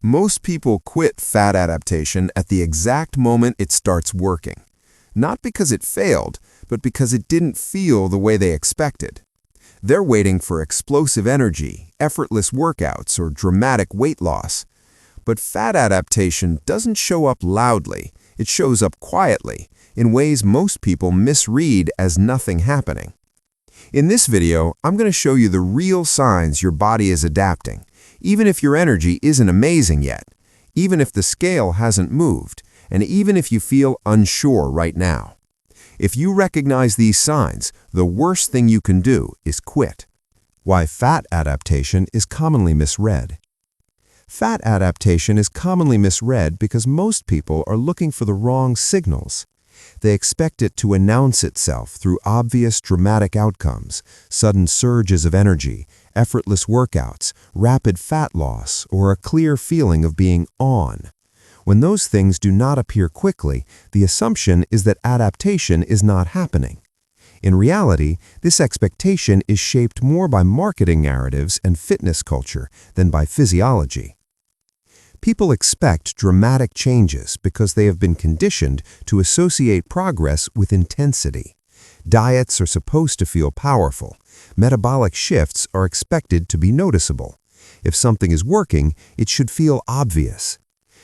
Most people quit fat adaptation at the exact moment it starts working. Not because it failed, but because it didn't feel the way they expected. They're waiting for explosive energy, effortless workouts, or dramatic weight loss. But fat adaptation doesn't show up loudly. It shows up quietly, in ways most people misread as nothing happening. In this video, I'm going to show you the real signs your body is adapting, even if your energy isn't amazing yet, even if the scale hasn't moved, and even if you feel unsure right now. If you recognize these signs, the worst thing you can do is quit. Why fat adaptation is commonly misread. Fat adaptation is commonly misread because most people are looking for the wrong signals. They expect it to announce itself through obvious dramatic outcomes, sudden surges of energy, effortless workouts, rapid fat loss, or a clear feeling of being on. When those things do not appear quickly, the assumption is that adaptation is not happening. In reality, this expectation is shaped more by marketing narratives and fitness culture than by physiology. People expect dramatic changes because they have been conditioned to associate progress with intensity. Diets are supposed to feel powerful. Metabolic shifts are expected to be noticeable. If something is working, it should feel obvious.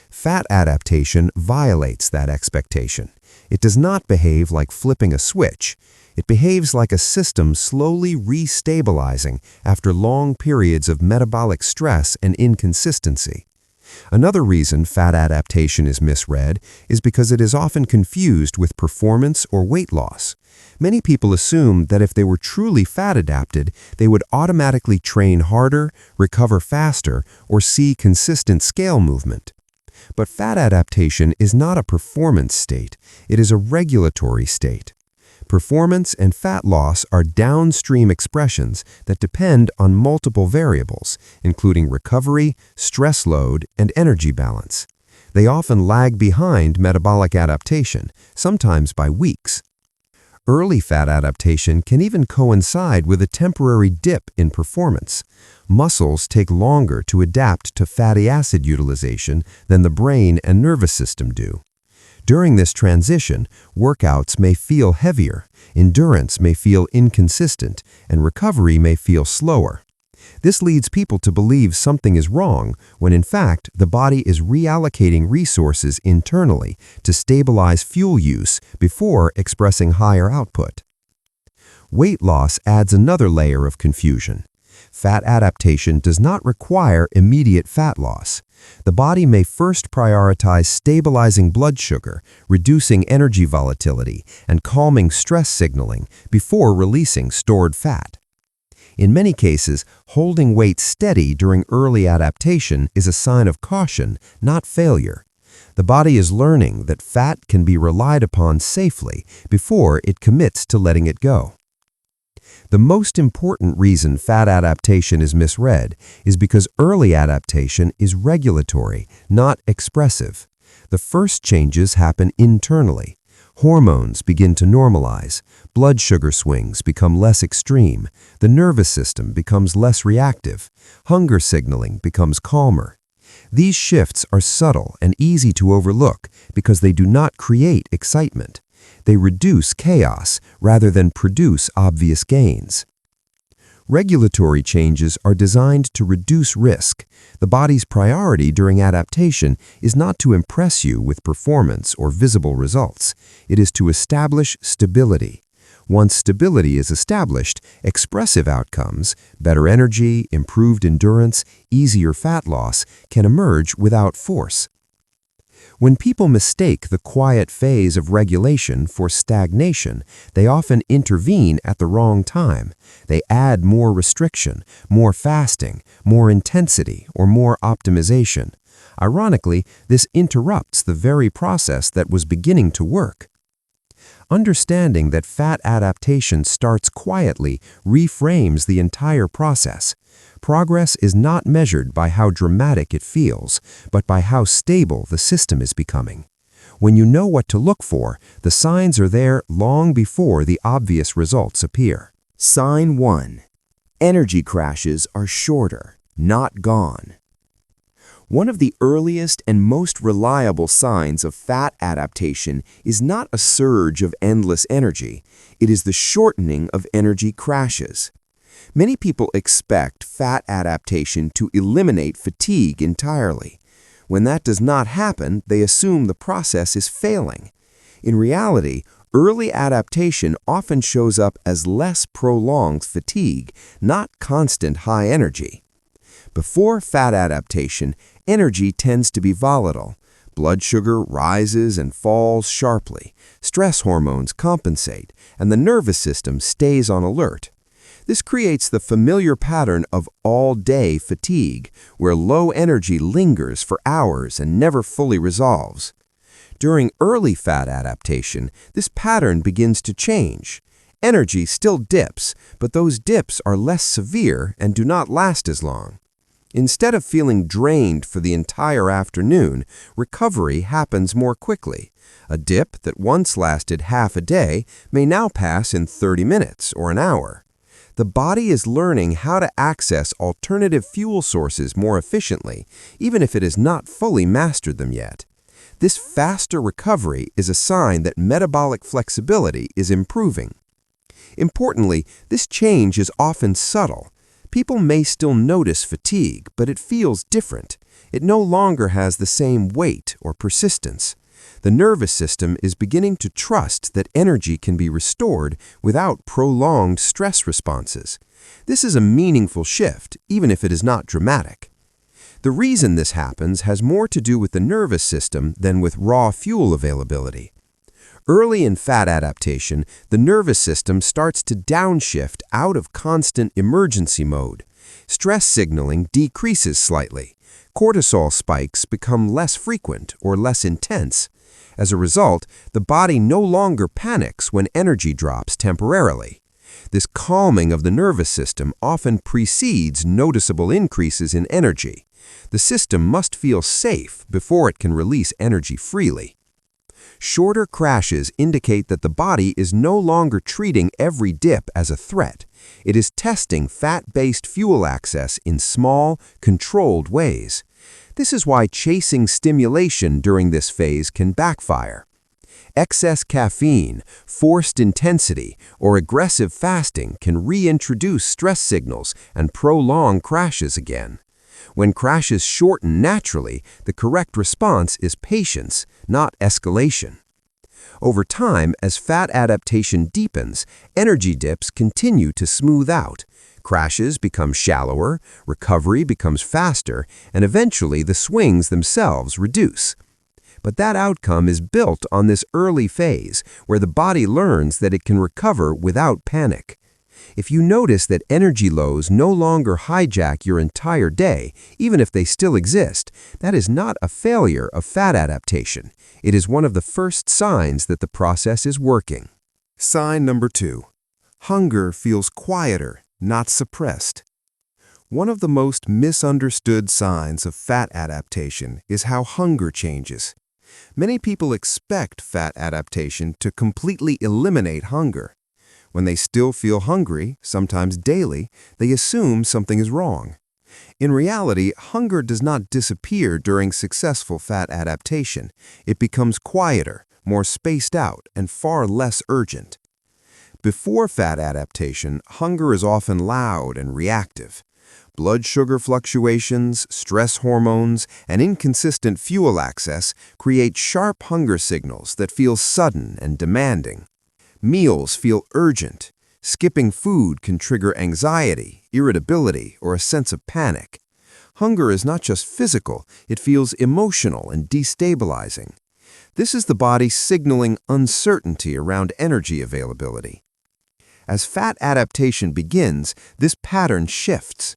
Fat adaptation violates that expectation. It does not behave like flipping a switch. It behaves like a system slowly restabilizing after long periods of metabolic stress and inconsistency. Another reason fat adaptation is misread is because it is often confused with performance or weight loss. Many people assume that if they were truly fat adapted, they would automatically train harder, recover faster, or see consistent scale movement. But fat adaptation is not a performance state, it is a regulatory state. Performance and fat loss are downstream expressions that depend on multiple variables, including recovery, stress load, and energy balance. They often lag behind metabolic adaptation, sometimes by weeks. Early fat adaptation can even coincide with a temporary dip in performance. Muscles take longer to adapt to fatty acid utilization than the brain and nervous system do. During this transition, workouts may feel heavier, endurance may feel inconsistent, and recovery may feel slower. This leads people to believe something is wrong when in fact the body is reallocating resources internally to stabilize fuel use before expressing higher output. Weight loss adds another layer of confusion. Fat adaptation does not require immediate fat loss. The body may first prioritize stabilizing blood sugar, reducing energy volatility, and calming stress signaling before releasing stored fat. In many cases, holding weight steady during early adaptation is a sign of caution, not failure. The body is learning that fat can be relied upon safely before it commits to letting it go. The most important reason fat adaptation is misread is because early adaptation is regulatory, not expressive. The first changes happen internally. Hormones begin to normalize, blood sugar swings become less extreme, the nervous system becomes less reactive, hunger signaling becomes calmer. These shifts are subtle and easy to overlook because they do not create excitement. They reduce chaos rather than produce obvious gains. Regulatory changes are designed to reduce risk. The body's priority during adaptation is not to impress you with performance or visible results. It is to establish stability. Once stability is established, expressive outcomes, better energy, improved endurance, easier fat loss, can emerge without force. When people mistake the quiet phase of regulation for stagnation, they often intervene at the wrong time. They add more restriction, more fasting, more intensity, or more optimization. Ironically, this interrupts the very process that was beginning to work. Understanding that fat adaptation starts quietly reframes the entire process. Progress is not measured by how dramatic it feels, but by how stable the system is becoming. When you know what to look for, the signs are there long before the obvious results appear. Sign 1. Energy crashes are shorter, not gone. One of the earliest and most reliable signs of fat adaptation is not a surge of endless energy, it is the shortening of energy crashes. Many people expect fat adaptation to eliminate fatigue entirely. When that does not happen, they assume the process is failing. In reality, early adaptation often shows up as less prolonged fatigue, not constant high energy. Before fat adaptation, energy tends to be volatile. Blood sugar rises and falls sharply, stress hormones compensate, and the nervous system stays on alert. This creates the familiar pattern of all-day fatigue, where low energy lingers for hours and never fully resolves. During early fat adaptation, this pattern begins to change. Energy still dips, but those dips are less severe and do not last as long. Instead of feeling drained for the entire afternoon, recovery happens more quickly. A dip that once lasted half a day may now pass in 30 minutes or an hour. The body is learning how to access alternative fuel sources more efficiently, even if it has not fully mastered them yet. This faster recovery is a sign that metabolic flexibility is improving. Importantly, this change is often subtle. People may still notice fatigue, but it feels different. It no longer has the same weight or persistence. The nervous system is beginning to trust that energy can be restored without prolonged stress responses. This is a meaningful shift, even if it is not dramatic. The reason this happens has more to do with the nervous system than with raw fuel availability. Early in fat adaptation, the nervous system starts to downshift out of constant emergency mode. Stress signaling decreases slightly. Cortisol spikes become less frequent or less intense. As a result, the body no longer panics when energy drops temporarily. This calming of the nervous system often precedes noticeable increases in energy. The system must feel safe before it can release energy freely. Shorter crashes indicate that the body is no longer treating every dip as a threat. It is testing fat-based fuel access in small, controlled ways. This is why chasing stimulation during this phase can backfire. Excess caffeine, forced intensity, or aggressive fasting can reintroduce stress signals and prolong crashes again. When crashes shorten naturally, the correct response is patience, not escalation. Over time, as fat adaptation deepens, energy dips continue to smooth out. Crashes become shallower, recovery becomes faster, and eventually the swings themselves reduce. But that outcome is built on this early phase, where the body learns that it can recover without panic. If you notice that energy lows no longer hijack your entire day, even if they still exist, that is not a failure of fat adaptation. It is one of the first signs that the process is working. Sign number 2. Hunger feels quieter, not suppressed. One of the most misunderstood signs of fat adaptation is how hunger changes. Many people expect fat adaptation to completely eliminate hunger. When they still feel hungry, sometimes daily, they assume something is wrong. In reality, hunger does not disappear during successful fat adaptation. It becomes quieter, more spaced out, and far less urgent. Before fat adaptation, hunger is often loud and reactive. Blood sugar fluctuations, stress hormones, and inconsistent fuel access create sharp hunger signals that feel sudden and demanding. Meals feel urgent. Skipping food can trigger anxiety, irritability, or a sense of panic. Hunger is not just physical, it feels emotional and destabilizing. This is the body signaling uncertainty around energy availability. As fat adaptation begins, this pattern shifts.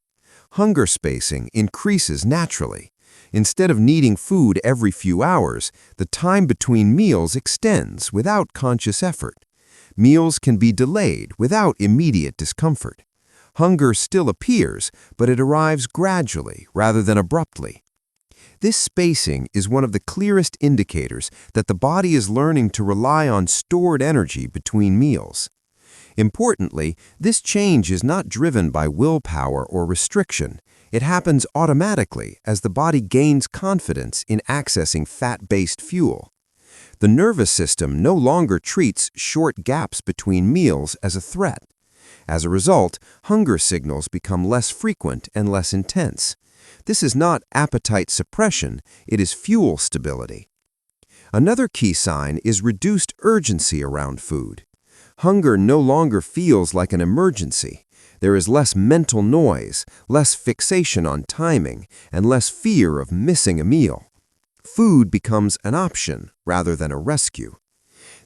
Hunger spacing increases naturally. Instead of needing food every few hours, the time between meals extends without conscious effort. Meals can be delayed without immediate discomfort. Hunger still appears, but it arrives gradually rather than abruptly. This spacing is one of the clearest indicators that the body is learning to rely on stored energy between meals. Importantly, this change is not driven by willpower or restriction. It happens automatically as the body gains confidence in accessing fat-based fuel. The nervous system no longer treats short gaps between meals as a threat. As a result, hunger signals become less frequent and less intense. This is not appetite suppression, it is fuel stability. Another key sign is reduced urgency around food. Hunger no longer feels like an emergency. There is less mental noise, less fixation on timing, and less fear of missing a meal. Food becomes an option rather than a rescue.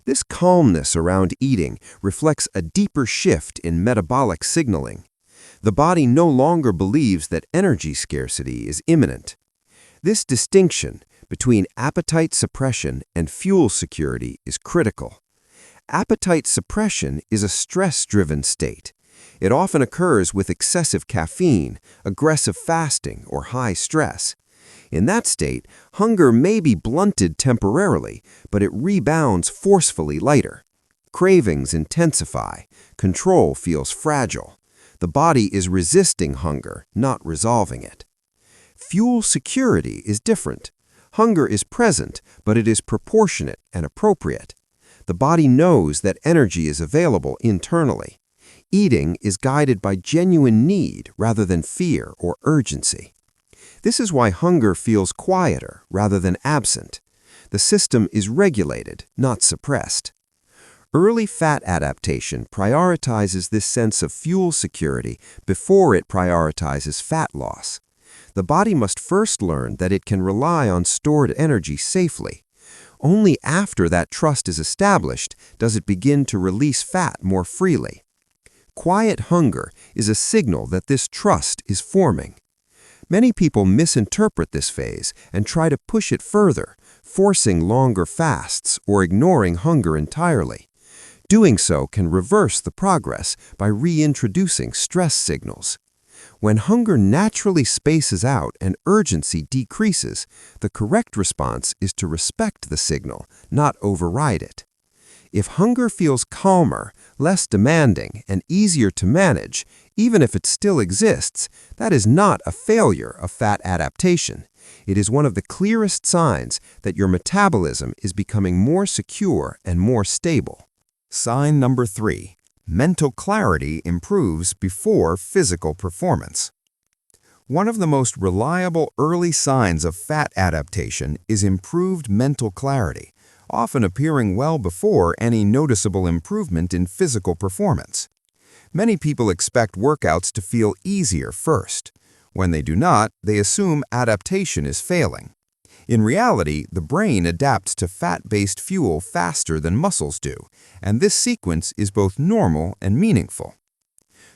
This calmness around eating reflects a deeper shift in metabolic signaling. The body no longer believes that energy scarcity is imminent. This distinction between appetite suppression and fuel security is critical. Appetite suppression is a stress-driven state. It often occurs with excessive caffeine, aggressive fasting, or high stress. In that state, hunger may be blunted temporarily, but it rebounds forcefully later. Cravings intensify. Control feels fragile. The body is resisting hunger, not resolving it. Fuel security is different. Hunger is present, but it is proportionate and appropriate. The body knows that energy is available internally. Eating is guided by genuine need rather than fear or urgency. This is why hunger feels quieter rather than absent. The system is regulated, not suppressed. Early fat adaptation prioritizes this sense of fuel security before it prioritizes fat loss. The body must first learn that it can rely on stored energy safely. Only after that trust is established does it begin to release fat more freely. Quiet hunger is a signal that this trust is forming. Many people misinterpret this phase and try to push it further, forcing longer fasts or ignoring hunger entirely. Doing so can reverse the progress by reintroducing stress signals. When hunger naturally spaces out and urgency decreases, the correct response is to respect the signal, not override it. If hunger feels calmer, less demanding, and easier to manage, even if it still exists, that is not a failure of fat adaptation. It is one of the clearest signs that your metabolism is becoming more secure and more stable. Sign number 3. Mental clarity improves before physical performance. One of the most reliable early signs of fat adaptation is improved mental clarity, often appearing well before any noticeable improvement in physical performance. Many people expect workouts to feel easier first. When they do not, they assume adaptation is failing. In reality, the brain adapts to fat-based fuel faster than muscles do, and this sequence is both normal and meaningful.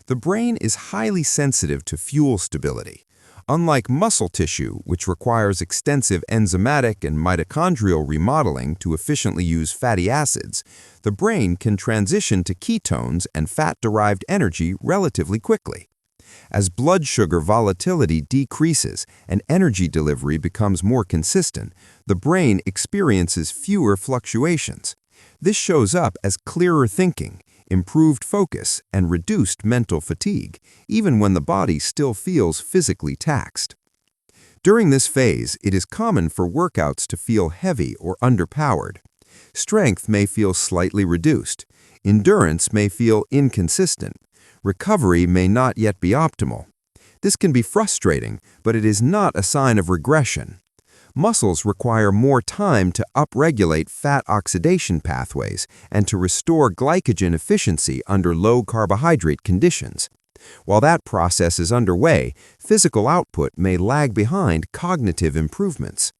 The brain is highly sensitive to fuel stability. Unlike muscle tissue, which requires extensive enzymatic and mitochondrial remodeling to efficiently use fatty acids, the brain can transition to ketones and fat-derived energy relatively quickly. As blood sugar volatility decreases and energy delivery becomes more consistent, the brain experiences fewer fluctuations. This shows up as clearer thinking, improved focus, and reduced mental fatigue, even when the body still feels physically taxed. During this phase, it is common for workouts to feel heavy or underpowered. Strength may feel slightly reduced. Endurance may feel inconsistent. Recovery may not yet be optimal. This can be frustrating, but it is not a sign of regression. Muscles require more time to upregulate fat oxidation pathways and to restore glycogen efficiency under low carbohydrate conditions. While that process is underway, physical output may lag behind cognitive improvements.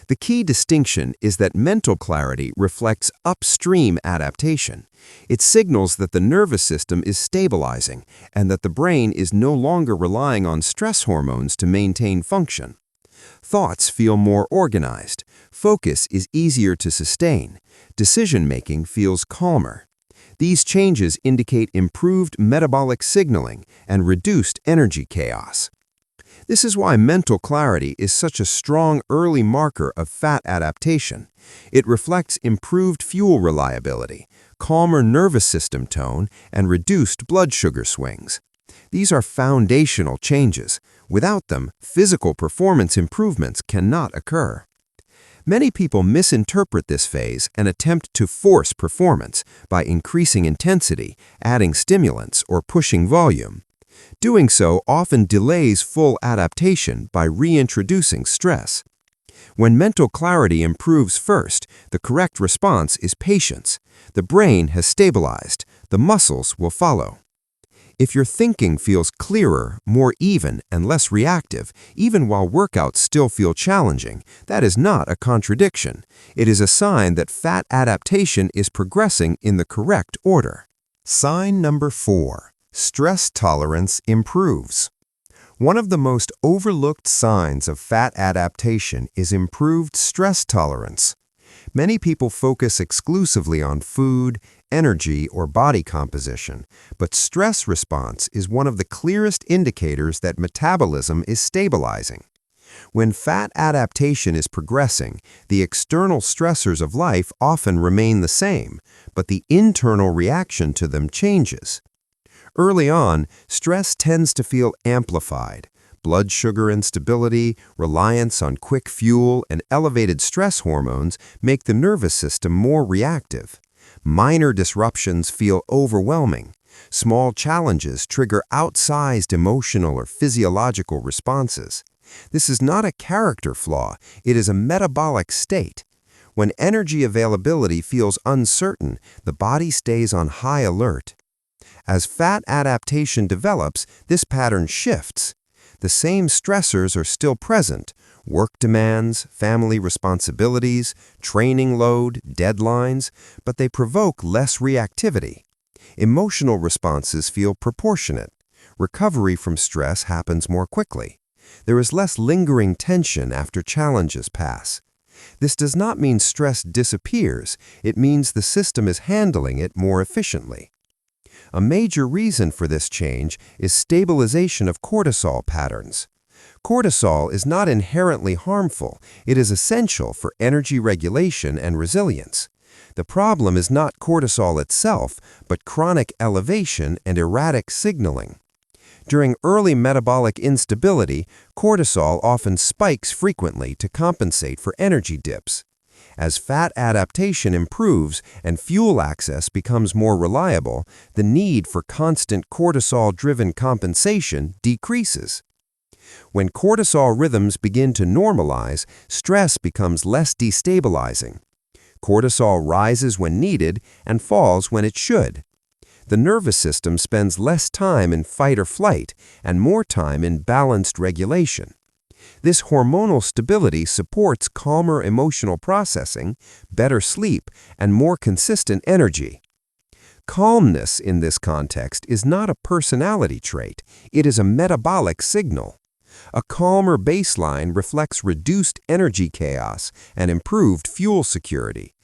The key distinction is that mental clarity reflects upstream adaptation. It signals that the nervous system is stabilizing and that the brain is no longer relying on stress hormones to maintain function. Thoughts feel more organized. Focus is easier to sustain. Decision-making feels calmer. These changes indicate improved metabolic signaling and reduced energy chaos. This is why mental clarity is such a strong early marker of fat adaptation. It reflects improved fuel reliability, calmer nervous system tone, and reduced blood sugar swings. These are foundational changes. Without them, physical performance improvements cannot occur. Many people misinterpret this phase and attempt to force performance by increasing intensity, adding stimulants, or pushing volume. Doing so often delays full adaptation by reintroducing stress. When mental clarity improves first, the correct response is patience. The brain has stabilized. The muscles will follow. If your thinking feels clearer, more even, and less reactive, even while workouts still feel challenging, that is not a contradiction. It is a sign that fat adaptation is progressing in the correct order. Sign number 4. Stress tolerance improves. One of the most overlooked signs of fat adaptation is improved stress tolerance. Many people focus exclusively on food, energy, or body composition, but stress response is one of the clearest indicators that metabolism is stabilizing. When fat adaptation is progressing, the external stressors of life often remain the same, but the internal reaction to them changes. Early on, stress tends to feel amplified. Blood sugar instability, reliance on quick fuel, and elevated stress hormones make the nervous system more reactive. Minor disruptions feel overwhelming. Small challenges trigger outsized emotional or physiological responses. This is not a character flaw, it is a metabolic state. When energy availability feels uncertain, the body stays on high alert. As fat adaptation develops, this pattern shifts. The same stressors are still present: work demands, family responsibilities, training load, deadlines, but they provoke less reactivity. Emotional responses feel proportionate. Recovery from stress happens more quickly. There is less lingering tension after challenges pass. This does not mean stress disappears, it means the system is handling it more efficiently. A major reason for this change is stabilization of cortisol patterns. Cortisol is not inherently harmful, it is essential for energy regulation and resilience. The problem is not cortisol itself, but chronic elevation and erratic signaling. During early metabolic instability, cortisol often spikes frequently to compensate for energy dips. As fat adaptation improves and fuel access becomes more reliable, the need for constant cortisol-driven compensation decreases. When cortisol rhythms begin to normalize, stress becomes less destabilizing. Cortisol rises when needed and falls when it should. The nervous system spends less time in fight or flight and more time in balanced regulation. This hormonal stability supports calmer emotional processing, better sleep, and more consistent energy. Calmness in this context is not a personality trait, it is a metabolic signal. A calmer baseline reflects reduced energy chaos and improved fuel security.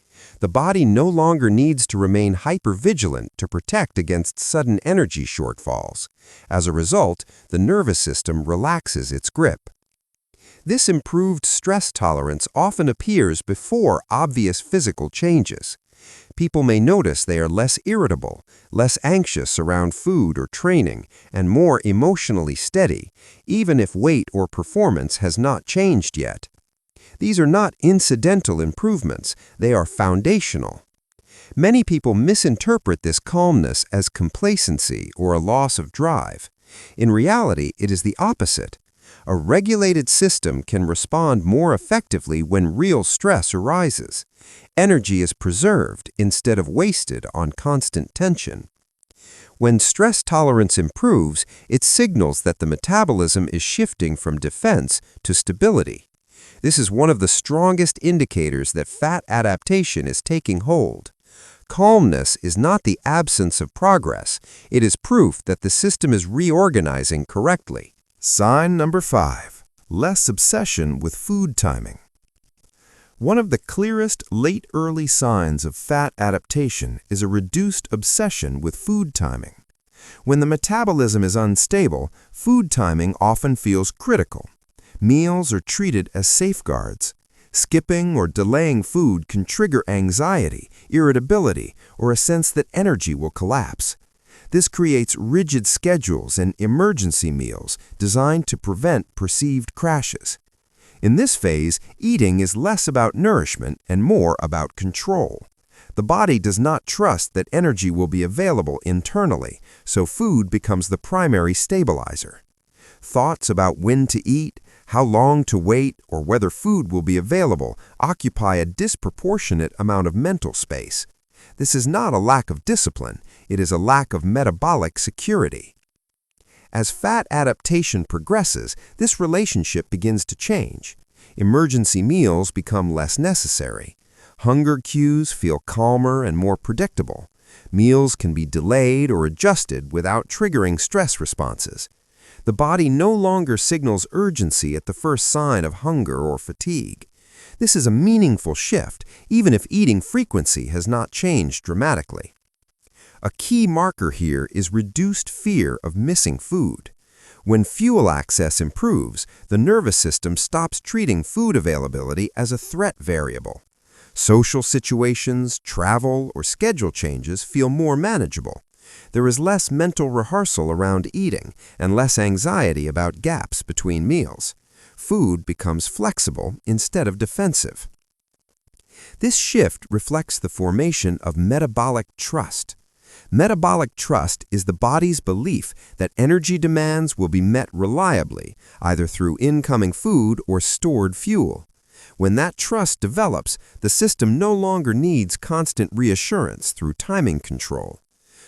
The body no longer needs to remain hypervigilant to protect against sudden energy shortfalls. As a result, the nervous system relaxes its grip. This improved stress tolerance often appears before obvious physical changes. People may notice they are less irritable, less anxious around food or training, and more emotionally steady, even if weight or performance has not changed yet. These are not incidental improvements, they are foundational. Many people misinterpret this calmness as complacency or a loss of drive. In reality, it is the opposite. A regulated system can respond more effectively when real stress arises. Energy is preserved instead of wasted on constant tension. When stress tolerance improves, it signals that the metabolism is shifting from defense to stability. This is one of the strongest indicators that fat adaptation is taking hold. Calmness is not the absence of progress, it is proof that the system is reorganizing correctly. Sign number 5. Less obsession with food timing. One of the clearest late-early signs of fat adaptation is a reduced obsession with food timing. When the metabolism is unstable, food timing often feels critical. Meals are treated as safeguards. Skipping or delaying food can trigger anxiety, irritability, or a sense that energy will collapse. This creates rigid schedules and emergency meals designed to prevent perceived crashes. In this phase, eating is less about nourishment and more about control. The body does not trust that energy will be available internally, so food becomes the primary stabilizer. Thoughts about when to eat, how long to wait, or whether food will be available occupy a disproportionate amount of mental space. This is not a lack of discipline, it is a lack of metabolic security. As fat adaptation progresses, this relationship begins to change. Emergency meals become less necessary. Hunger cues feel calmer and more predictable. Meals can be delayed or adjusted without triggering stress responses. The body no longer signals urgency at the first sign of hunger or fatigue. This is a meaningful shift, even if eating frequency has not changed dramatically. A key marker here is reduced fear of missing food. When fuel access improves, the nervous system stops treating food availability as a threat variable. Social situations, travel, or schedule changes feel more manageable. There is less mental rehearsal around eating and less anxiety about gaps between meals. Food becomes flexible instead of defensive. This shift reflects the formation of metabolic trust. Metabolic trust is the body's belief that energy demands will be met reliably, either through incoming food or stored fuel. When that trust develops, the system no longer needs constant reassurance through timing control.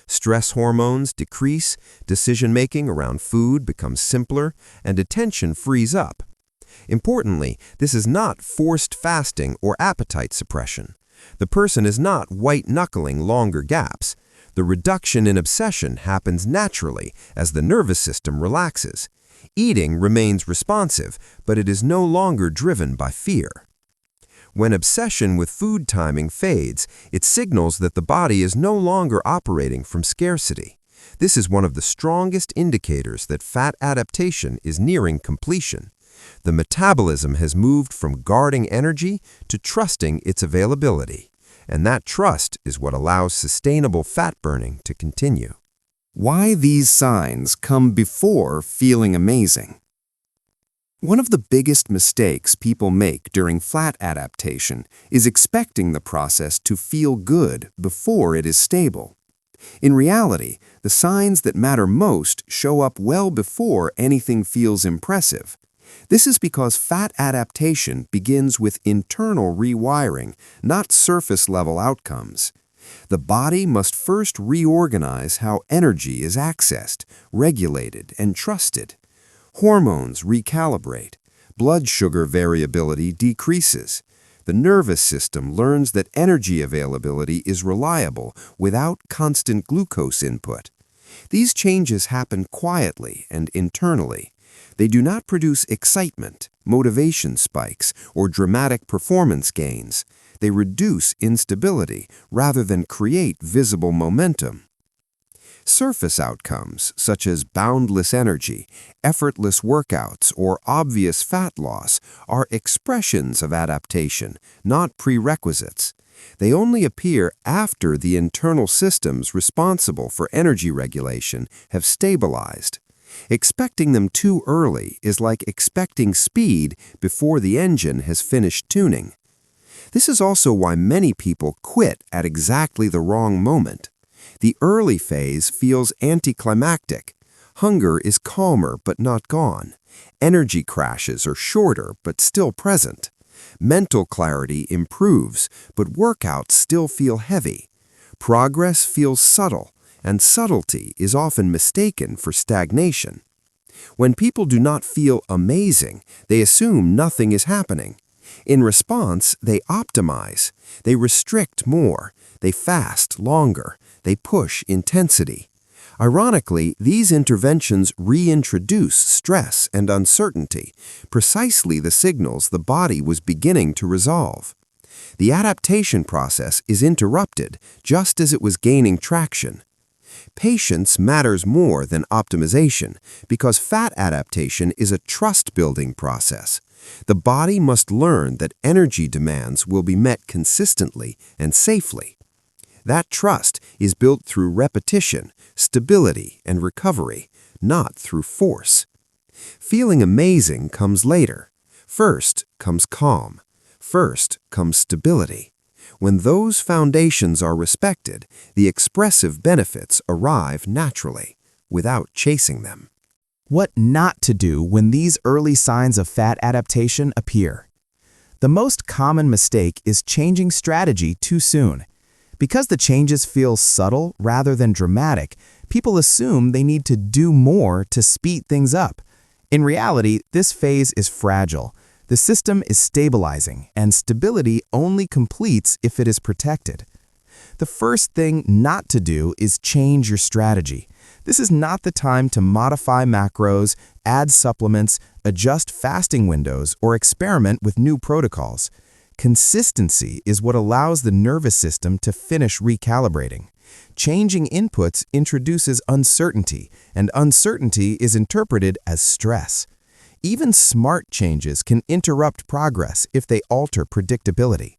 Stress hormones decrease, decision-making around food becomes simpler, and attention frees up. Importantly, this is not forced fasting or appetite suppression. The person is not white-knuckling longer gaps. The reduction in obsession happens naturally as the nervous system relaxes. Eating remains responsive, but it is no longer driven by fear. When obsession with food timing fades, it signals that the body is no longer operating from scarcity. This is one of the strongest indicators that fat adaptation is nearing completion. The metabolism has moved from guarding energy to trusting its availability, and that trust is what allows sustainable fat burning to continue. Why these signs come before feeling amazing. One of the biggest mistakes people make during fat adaptation is expecting the process to feel good before it is stable. In reality, the signs that matter most show up well before anything feels impressive. This is because fat adaptation begins with internal rewiring, not surface-level outcomes. The body must first reorganize how energy is accessed, regulated, and trusted. Hormones recalibrate. Blood sugar variability decreases. The nervous system learns that energy availability is reliable without constant glucose input. These changes happen quietly and internally. They do not produce excitement, motivation spikes, or dramatic performance gains. They reduce instability rather than create visible momentum. Surface outcomes, such as boundless energy, effortless workouts, or obvious fat loss, are expressions of adaptation, not prerequisites. They only appear after the internal systems responsible for energy regulation have stabilized. Expecting them too early is like expecting speed before the engine has finished tuning. This is also why many people quit at exactly the wrong moment. The early phase feels anticlimactic. Hunger is calmer but not gone. Energy crashes are shorter but still present. Mental clarity improves, but workouts still feel heavy. Progress feels subtle, and subtlety is often mistaken for stagnation. When people do not feel amazing, they assume nothing is happening. In response, they optimize. They restrict more. They fast longer. They push intensity. Ironically, these interventions reintroduce stress and uncertainty, precisely the signals the body was beginning to resolve. The adaptation process is interrupted just as it was gaining traction. Patience matters more than optimization because fat adaptation is a trust-building process. The body must learn that energy demands will be met consistently and safely. That trust is built through repetition, stability, and recovery, not through force. Feeling amazing comes later. First comes calm. First comes stability. When those foundations are respected, the expressive benefits arrive naturally, without chasing them. What not to do when these early signs of fat adaptation appear. The most common mistake is changing strategy too soon. Because the changes feel subtle rather than dramatic, people assume they need to do more to speed things up. In reality, this phase is fragile. The system is stabilizing, and stability only completes if it is protected. The first thing not to do is change your strategy. This is not the time to modify macros, add supplements, adjust fasting windows, or experiment with new protocols. Consistency is what allows the nervous system to finish recalibrating. Changing inputs introduces uncertainty, and uncertainty is interpreted as stress. Even smart changes can interrupt progress if they alter predictability.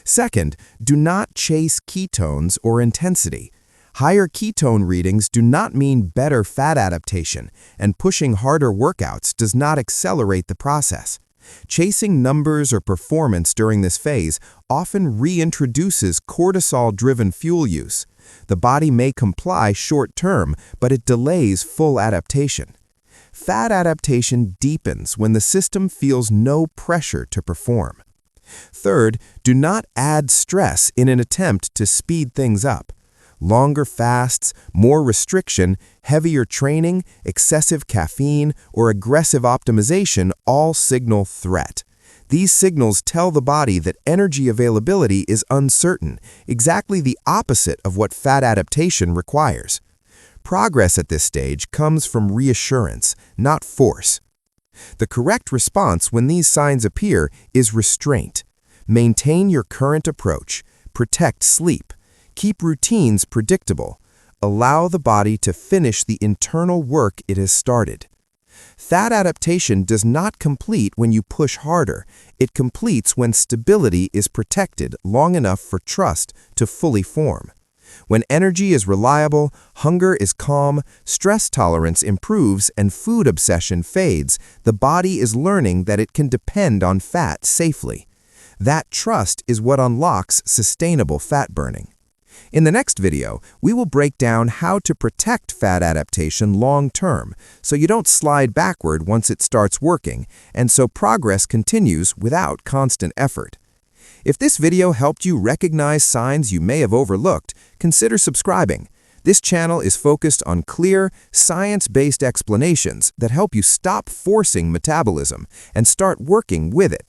Second, do not chase ketones or intensity. Higher ketone readings do not mean better fat adaptation, and pushing harder workouts does not accelerate the process. Chasing numbers or performance during this phase often reintroduces cortisol-driven fuel use. The body may comply short-term, but it delays full adaptation. Fat adaptation deepens when the system feels no pressure to perform. Third, do not add stress in an attempt to speed things up. Longer fasts, more restriction, heavier training, excessive caffeine, or aggressive optimization all signal threat. These signals tell the body that energy availability is uncertain, exactly the opposite of what fat adaptation requires. Progress at this stage comes from reassurance, not force. The correct response when these signs appear is restraint. Maintain your current approach. Protect sleep. Keep routines predictable. Allow the body to finish the internal work it has started. Fat adaptation does not complete when you push harder. It completes when stability is protected long enough for trust to fully form. When energy is reliable, hunger is calm, stress tolerance improves, and food obsession fades, the body is learning that it can depend on fat safely. That trust is what unlocks sustainable fat burning. In the next video, we will break down how to protect fat adaptation long-term so you don't slide backward once it starts working, and so progress continues without constant effort. If this video helped you recognize signs you may have overlooked, consider subscribing. This channel is focused on clear, science-based explanations that help you stop forcing metabolism and start working with it.